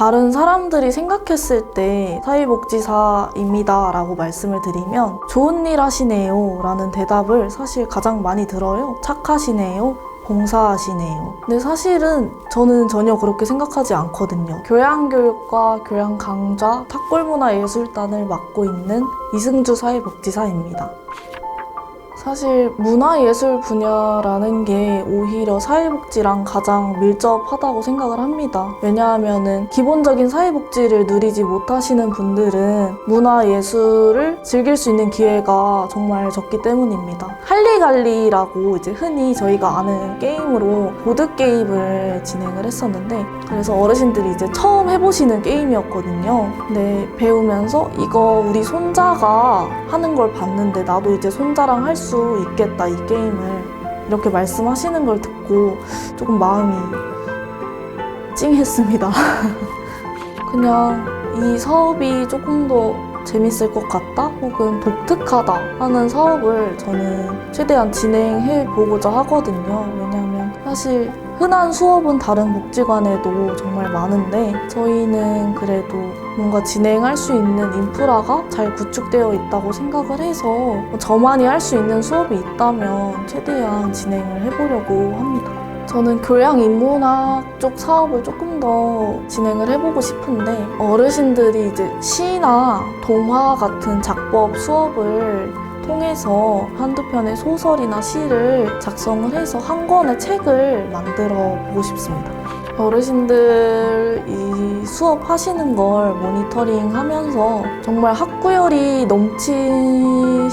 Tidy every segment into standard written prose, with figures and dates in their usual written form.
다른 사람들이 생각했을 때 사회복지사입니다 라고 말씀을 드리면 좋은 일 하시네요 라는 대답을 사실 가장 많이 들어요. 착하시네요, 봉사하시네요. 근데 사실은 저는 전혀 그렇게 생각하지 않거든요. 교양교육과 교양강좌, 탁골문화예술단을 맡고 있는 이승주 사회복지사입니다. 사실 문화예술 분야라는 게 오히려 사회복지랑 가장 밀접하다고 생각을 합니다. 왜냐하면은 기본적인 사회복지를 누리지 못하시는 분들은 문화예술을 즐길 수 있는 기회가 정말 적기 때문입니다. 할리갈리라고 이제 흔히 저희가 아는 게임으로 보드게임을 진행을 했었는데, 그래서 어르신들이 이제 처음 해보시는 게임이었거든요. 근데 배우면서 이거 우리 손자가 하는 걸 봤는데 나도 이제 손자랑 할 수 있겠다, 이 게임을, 이렇게 말씀하시는 걸 듣고 조금 마음이 찡했습니다. 그냥 이 사업이 조금 더 재밌을 것 같다 혹은 독특하다 하는 사업을 저는 최대한 진행해 보고자 하거든요. 왜냐하면 사실 흔한 수업은 다른 복지관에도 정말 많은데 저희는 그래도 뭔가 진행할 수 있는 인프라가 잘 구축되어 있다고 생각을 해서 저만이 할 수 있는 수업이 있다면 최대한 진행을 해보려고 합니다. 저는 교양인문학 쪽 사업을 조금 더 진행을 해보고 싶은데, 어르신들이 이제 시나 동화 같은 작법 수업을 통해서 한두 편의 소설이나 시를 작성을 해서 한 권의 책을 만들어 보고 싶습니다. 어르신들이 수업하시는 걸 모니터링 하면서 정말 학구열이 넘치시는구나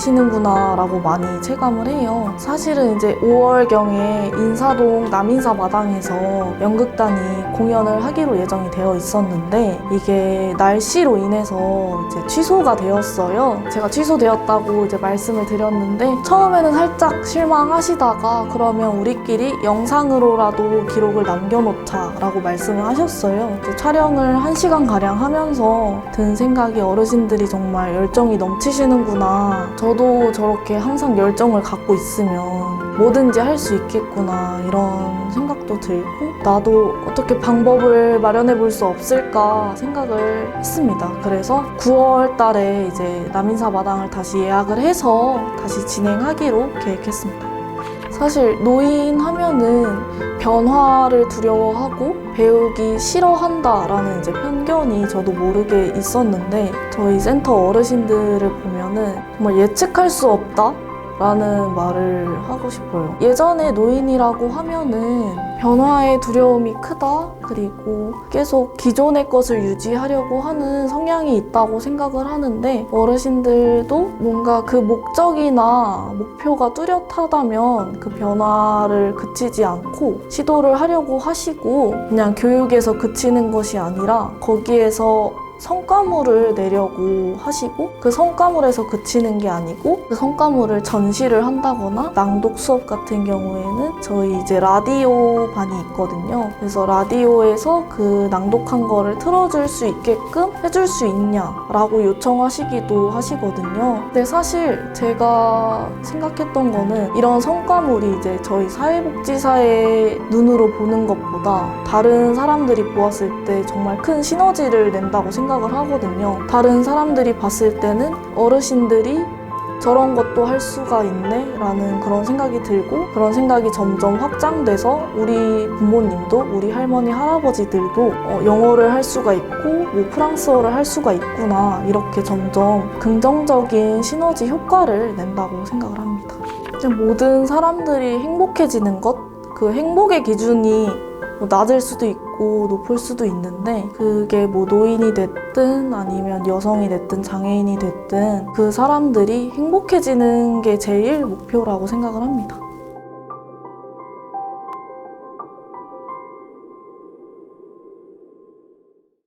라고 많이 체감을 해요. 사실은 이제 5월경에 인사동 남인사 마당에서 연극단이 공연을 하기로 예정이 되어 있었는데 이게 날씨로 인해서 이제 취소가 되었어요. 제가 취소되었다고 이제 말씀을 드렸는데 처음에는 살짝 실망하시다가 그러면 우리끼리 영상으로라도 기록을 남겨놓자 라고 말씀을 하셨어요. 촬영을 1시간가량 하면서 든 생각이 나름대로 정말 열정이 넘치시는구나. 저도 저렇게 항상 열정을 갖고 있으면 뭐든지 할 수 있겠구나, 이런 생각도 들고 나도 어떻게 방법을 마련해 볼 수 없을까 생각을 했습니다. 그래서 9월 달에 이제 남인사 마당을 다시 예약을 해서 다시 진행하기로 계획했습니다. 사실 노인 하면은 변화를 두려워하고 배우기 싫어한다라는 이제 편견이 저도 모르게 있었는데 저희 센터 어르신들을 보면은 정말 예측할 수 없다 라는 말을 하고 싶어요. 예전에 노인이라고 하면은 변화의 두려움이 크다, 그리고 계속 기존의 것을 유지하려고 하는 성향이 있다고 생각을 하는데 어르신들도 뭔가 그 목적이나 목표가 뚜렷하다면 그 변화를 그치지 않고 시도를 하려고 하시고, 그냥 교육에서 그치는 것이 아니라 거기에서 성과물을 내려고 하시고, 그 성과물에서 그치는 게 아니고 그 성과물을 전시를 한다거나, 낭독 수업 같은 경우에는 저희 이제 라디오 반이 있거든요. 그래서 라디오에서 그 낭독한 거를 틀어줄 수 있게끔 해줄 수 있냐라고 요청하시기도 하시거든요. 근데 사실 제가 생각했던 거는 이런 성과물이 이제 저희 사회복지사의 눈으로 보는 것보다 다른 사람들이 보았을 때 정말 큰 시너지를 낸다고 생각을 하거든요. 다른 사람들이 봤을 때는 어르신들이 저런 것도 할 수가 있네 라는 그런 생각이 들고, 그런 생각이 점점 확장돼서 우리 부모님도, 우리 할머니 할아버지들도 영어를 할 수가 있고 뭐 프랑스어를 할 수가 있구나, 이렇게 점점 긍정적인 시너지 효과를 낸다고 생각을 합니다. 모든 사람들이 행복해지는 것, 그 행복의 기준이 낮을 수도 있고 높을 수도 있는데, 그게 뭐 노인이 됐든 아니면 여성이 됐든 장애인이 됐든 그 사람들이 행복해지는 게 제일 목표라고 생각을 합니다.